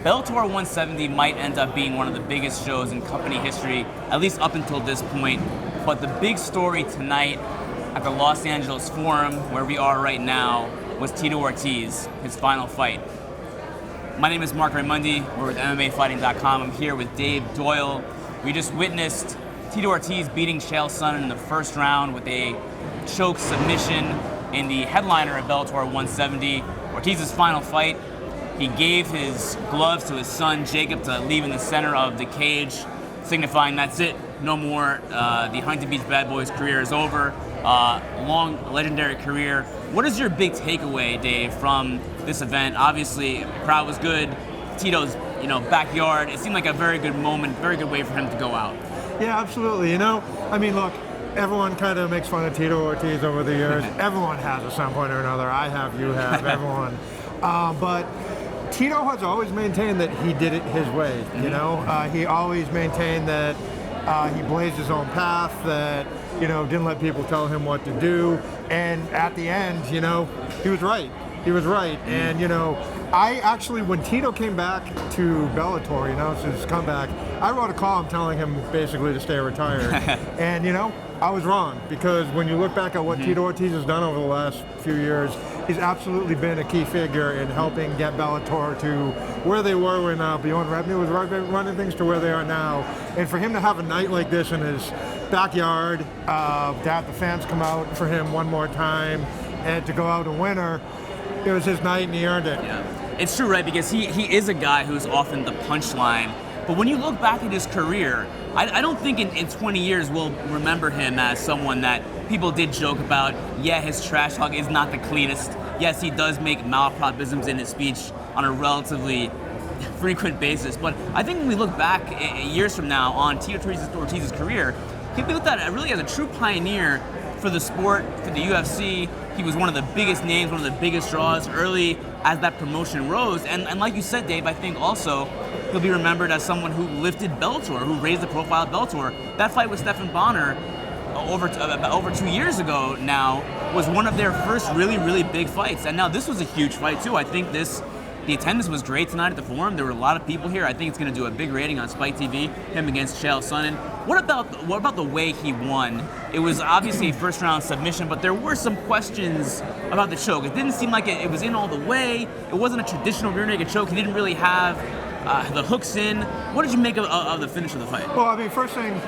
Bellator 170 might end up being one of the biggest shows in company history, at least up until this point. But the big story tonight at the Los Angeles Forum, where we are right now, was Tito Ortiz, his final fight. My name is Marc Raimondi. We're with MMA Fighting.com. I'm here with Dave Doyle. We just witnessed Tito Ortiz beating Chael Sonnen in the first round with a choke submission in the headliner of Bellator 170. Ortiz's final fight, he gave his gloves to his son Jacob to leave in the center of the cage, signifying that's it, no more. The Huntington Beach Bad Boys career is over. Long, legendary career. What is your big takeaway, Dave, from this event? Obviously, the crowd was good. Tito's, backyard. It seemed like a very good moment, very good way for him to go out. Yeah, absolutely. Look, everyone kind of makes fun of Tito Ortiz over the years. Everyone has at some point or another. I have, you have, everyone. But Tito has always maintained that he did it his way. He always maintained that he blazed his own path, that didn't let people tell him what to do. And at the end, he was right. He was right. And I actually, when Tito came back to Bellator, since his comeback, I wrote a column telling him basically to stay retired. And I was wrong, because when you look back at what Tito Ortiz has done over the last few years, he's absolutely been a key figure in helping get Bellator to where they were when Beyond Revenue was running things to where they are now. And for him to have a night like this in his backyard, to have the fans come out for him one more time, and to go out a winner, it was his night and he earned it. Yeah. It's true, right? Because he is a guy who's often the punchline. But when you look back at his career, I don't think in 20 years we'll remember him as someone that people did joke about. Yeah, his trash talk is not the cleanest. Yes, he does make malapropisms in his speech on a relatively frequent basis. But I think when we look back years from now on Tito Ortiz's career, he'll be looked at really as a true pioneer for the sport, for the UFC. He was one of the biggest names, one of the biggest draws early as that promotion rose. And like you said, Dave, I think also he'll be remembered as someone who lifted Bellator, who raised the profile of Bellator. That fight with Stephan Bonner over 2 years ago now was one of their first really, really big fights. And now this was a huge fight too. I think the attendance was great tonight at the Forum. There were a lot of people here. I think it's going to do a big rating on Spike TV, him against Chael Sonnen. What about the way he won? It was obviously a first round submission, but there were some questions about the choke. It didn't seem like it was in all the way. It wasn't a traditional rear naked choke. He didn't really have the hooks in. What did you make of the finish of the fight? Well, first thing,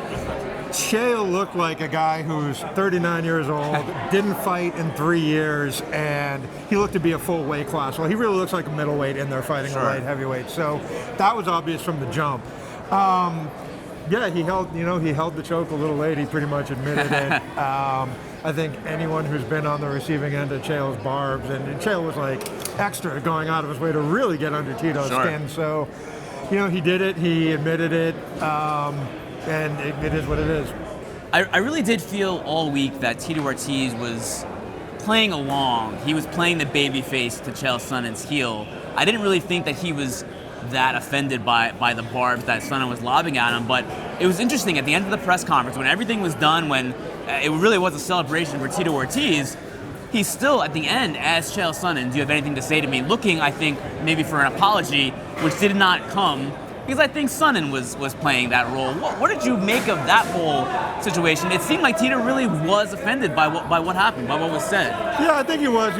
Chael looked like a guy who's 39 years old, didn't fight in 3 years, and he looked to be a full weight class. Well, he really looks like a middleweight in there fighting a light heavyweight. So that was obvious from the jump. Yeah, he held the choke a little late. He pretty much admitted it. I think anyone who's been on the receiving end of Chael's barbs, and Chael was like extra going out of his way to really get under Tito's skin. So, he did it. He admitted it. And it is what it is. I really did feel all week that Tito Ortiz was playing along. He was playing the babyface to Chael Sonnen's heel. I didn't really think that he was that offended by the barbs that Sonnen was lobbing at him, but it was interesting at the end of the press conference when everything was done, when it really was a celebration for Tito Ortiz, he still at the end asked Chael Sonnen, do you have anything to say to me? Looking, I think, maybe for an apology, which did not come, because I think Sonnen was playing that role. What did you make of that whole situation? It seemed like Tito really was offended by what happened, by what was said. Yeah, I think he was.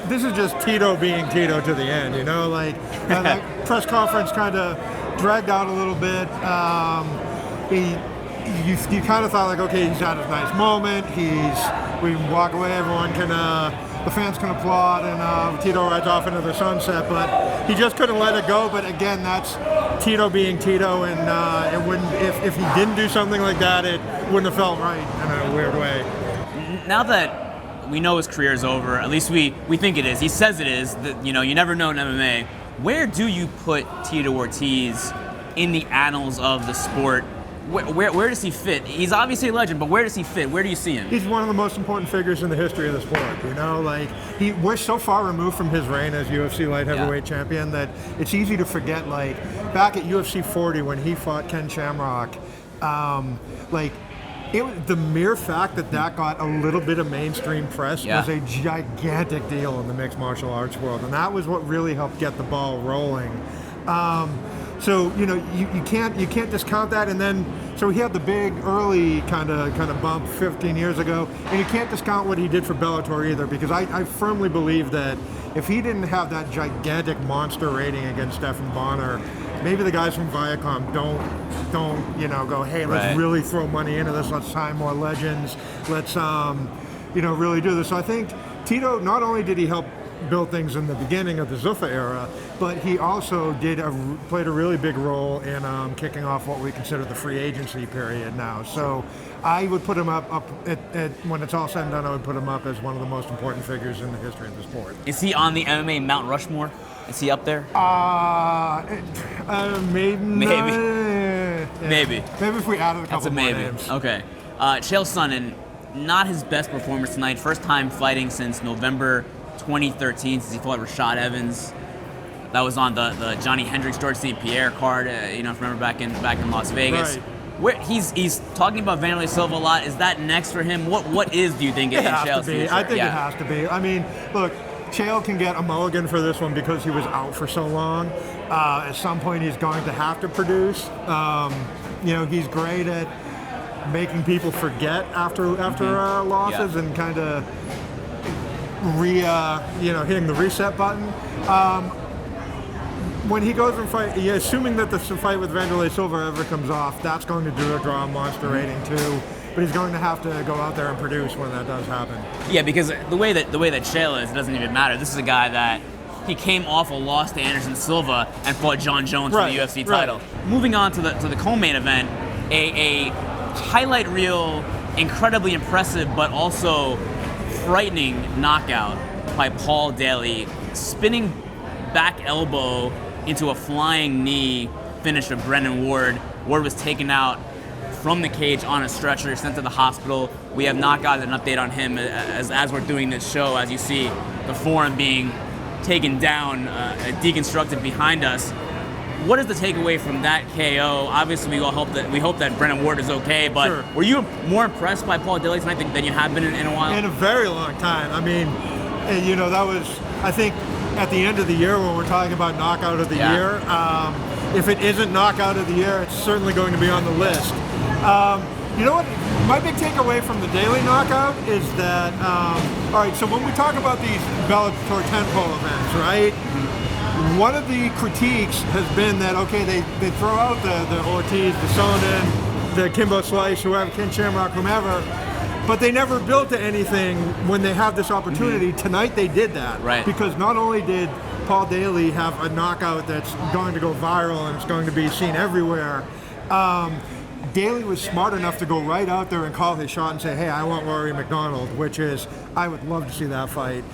This is just Tito being Tito to the end. That press conference kind of dragged out a little bit. You kind of thought like, okay, he's had his nice moment. We can walk away. Everyone can. The fans can applaud, and Tito rides off into the sunset, but he just couldn't let it go. But again, that's Tito being Tito, and it wouldn't. If he didn't do something like that, it wouldn't have felt right in a weird way. Now that we know his career is over, at least we think it is. He says it is. That you never know in MMA. Where do you put Tito Ortiz in the annals of the sport? Where does he fit? He's obviously a legend, but where does he fit? Where do you see him? He's one of the most important figures in the history of the sport. We're so far removed from his reign as UFC light heavyweight champion that it's easy to forget. Like back at UFC 40 when he fought Ken Shamrock, the mere fact that got a little bit of mainstream press was a gigantic deal in the mixed martial arts world, and that was what really helped get the ball rolling. So you can't discount that. And then so he had the big early kind of bump 15 years ago, and you can't discount what he did for Bellator either, because I firmly believe that if he didn't have that gigantic monster rating against Stephan Bonnar, maybe the guys from Viacom don't go, hey, let's really throw money into this, let's sign more legends, let's really do this. So I think Tito, not only did he help build things in the beginning of the Zuffa era, but he also played a really big role in kicking off what we consider the free agency period now. So I would put him up when it's all said and done, I would put him up as one of the most important figures in the history of the sport. Is he on the MMA Mount Rushmore? Is he up there? Maybe. Maybe if we added a couple more names. Okay. Chael Sonnen, not his best performance tonight. First time fighting since November 2013, since he fought Rashad Evans. That was on the Johnny Hendricks, George St. Pierre card. If you remember back in Las Vegas. Right. Where he's talking about Vanderlei Silva a lot. Is that next for him? What is, do you think, in Chael's future? I think it has to be. I mean, look, Chael can get a mulligan for this one because he was out for so long. At some point, he's going to have to produce. He's great at making people forget after losses and kind of hitting the reset button. When he goes and fight, assuming that the fight with Vanderlei Silva ever comes off, that's going to draw a monster rating too. But he's going to have to go out there and produce when that does happen. Yeah, because the way that Chael is, it doesn't even matter. This is a guy that he came off a loss to Anderson Silva and fought John Jones for the UFC title. Moving on to the co-main event, a highlight reel, incredibly impressive but also frightening knockout by Paul Daly, spinning back elbow into a flying knee finish of Brennan Ward. Ward was taken out from the cage on a stretcher, sent to the hospital. We have not gotten an update on him as we're doing this show. As you see, the forearm being taken down, deconstructed behind us. What is the takeaway from that KO? Obviously, we hope that Brennan Ward is okay. But sure. Were you more impressed by Paul Daly tonight than you have been in a while? In a very long time. I mean, that was, I think, at the end of the year when we're talking about knockout of the year. If it isn't knockout of the year, it's certainly going to be on the list. You know what? My big takeaway from the Daly knockout is that, all right, so when we talk about these Bellator tentpole events, right? One of the critiques has been that, okay, they throw out the Ortiz, the Sonnen, the Kimbo Slice, whoever, Ken Shamrock, whomever, but they never built to anything when they have this opportunity. Tonight they did that. Right. Because not only did Paul Daly have a knockout that's going to go viral and it's going to be seen everywhere, Daly was smart enough to go right out there and call his shot and say, hey, I want Rory McDonald, which is, I would love to see that fight.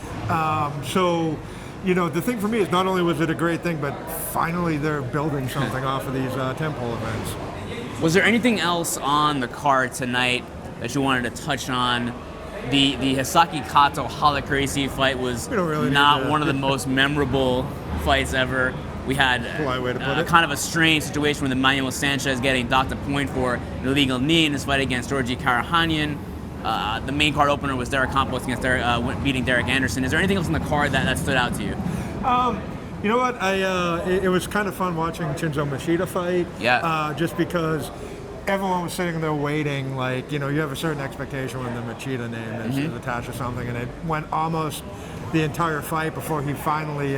The thing for me is not only was it a great thing, but finally they're building something off of these tentpole events. Was there anything else on the card tonight that you wanted to touch on? The Hisaki Kato Halakresi fight was not one of the most memorable fights ever. We had kind of a strange situation with Emmanuel Sanchez getting docked a point for an illegal knee in his fight against Georgi Karahanyan. The main card opener was Derek Campos against beating Derek Anderson. Is there anything else in the card that stood out to you? You know what? It was kind of fun watching Shinzo Machida fight. Yeah. Just because everyone was sitting there waiting, you have a certain expectation when the Machida name is attached to something, and it went almost the entire fight before he finally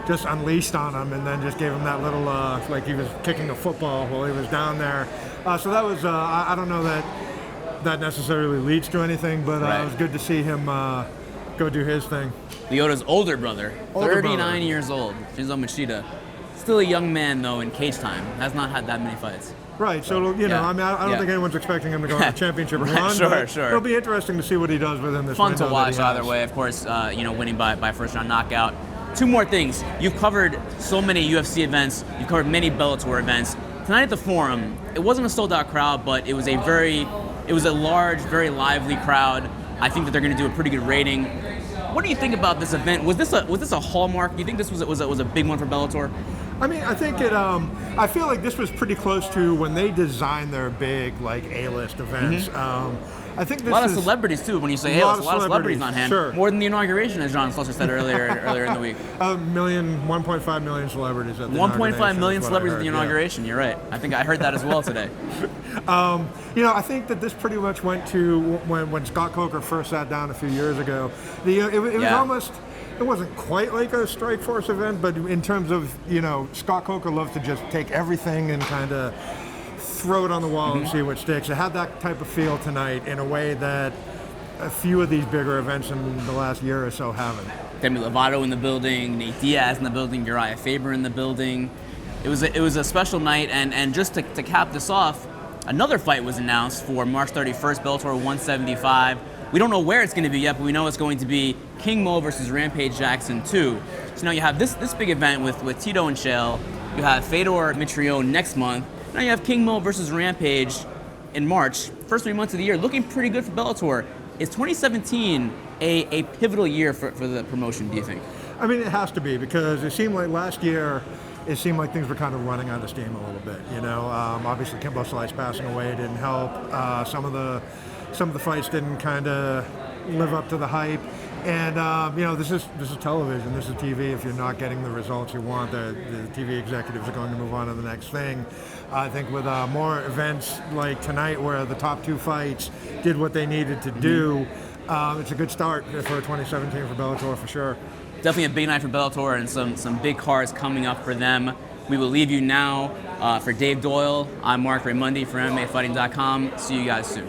just unleashed on him and then just gave him that little, like he was kicking a football while he was down there. So that was, I don't know that necessarily leads to anything, but it was good to see him go do his thing. Lyota's older brother, 39 years old, Shinzo Machida. Still a young man, though, in cage time. Has not had that many fights. Right, so I mean, I don't think anyone's expecting him to go on a championship run. Sure. It'll be interesting to see what he does within this. Fun to watch either way, of course. Winning by first round knockout. Two more things. You've covered so many UFC events. You've covered many Bellator events. Tonight at the Forum, it wasn't a sold-out crowd, but it was a large, very lively crowd. I think that they're going to do a pretty good rating. What do you think about this event? Was this a hallmark? Do you think this was a big one for Bellator? I mean, I think it. I feel like this was pretty close to when they designed their big A-list events. I think a lot of celebrities too. When you say, hey, there's a lot of celebrities on hand, sure. More than the inauguration, as John Slusher said earlier in the week. 1.5 million celebrities at the 1.5 million celebrities at the inauguration. You're right. I think I heard that as well today. I think that this pretty much went to when Scott Coker first sat down a few years ago. It was almost. It wasn't quite like a Strikeforce event, but in terms of, Scott Coker loves to just take everything and kind of throw it on the wall and see what sticks. It had that type of feel tonight in a way that a few of these bigger events in the last year or so haven't. Demi Lovato in the building, Nate Diaz in the building, Uriah Faber in the building. It was a special night, and just to cap this off, another fight was announced for March 31st, Bellator 175. We don't know where it's going to be yet, but we know it's going to be King Mo versus Rampage Jackson 2. So now you have this big event with Tito and Shale. You have Fedor Mitrione next month. Now you have King Mo versus Rampage in March. First 3 months of the year, looking pretty good for Bellator. Is 2017 a pivotal year for the promotion, do you think? I mean, it has to be, because it seemed like last year, it seemed like things were kind of running out of steam a little bit. Obviously Kimbo Slice passing away didn't help. Some of the fights didn't kind of live up to the hype. And this is television, this is TV. If you're not getting the results you want, the TV executives are going to move on to the next thing. I think with more events like tonight, where the top 2 fights did what they needed to do, it's a good start for 2017 for Bellator for sure. Definitely a big night for Bellator, and some big cards coming up for them. We will leave you now. For Dave Doyle, I'm Marc Raimondi from MMAfighting.com. See you guys soon.